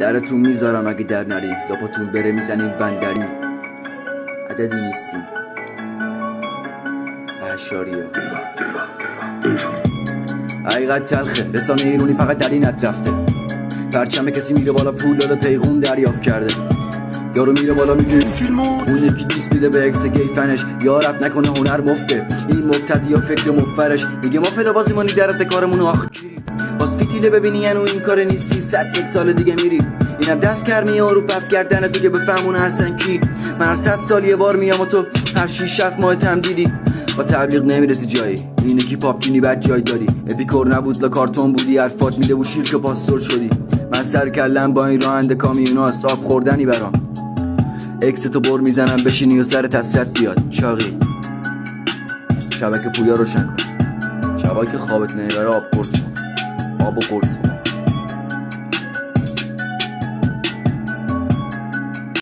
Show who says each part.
Speaker 1: درتون میذارم اگه در نرید، لاپاتون بره میزنید بندری. عددی نیستیم، اشاریه. حقیقت تلخه، رسانه ایرونی فقط در این رفته. پرچم کسی میره بالا، پول داده پیغون دریافت کرده. یارو میره بالا میگه اون یکی دیست میده به اکس گیفنش. یارت نکنه هنر مفته، این مبتدی یا فکر مفرش. میگه ما فدا بازیمانی درت کارمونو آخه باز فیتیله ببینی یعنی این کار نیستی. 100 یک سال دیگه میری، اینم دست کرمی رو پس کردن دیگه بفهمونه هستن کی. من هر 100 سال یه بار میام و تو هر 6-7 ماه تمدیدی. با تبلیغ نمیرسی جایی، اینه کی پاپچینی بعد جای داری. اپیکور نبود لا کارتون بودی، حرفات میده و شیر که پاستور شدی. من سر کلم با این راننده کامیوناست، آب خوردنی برام. اکس تو بر میزنم بشینی و سر تسرت بیاد چاقی. شبکه پویا روشن کن، شبایی که خوابت نمیبره آب قرص کن، آب و قرص کن.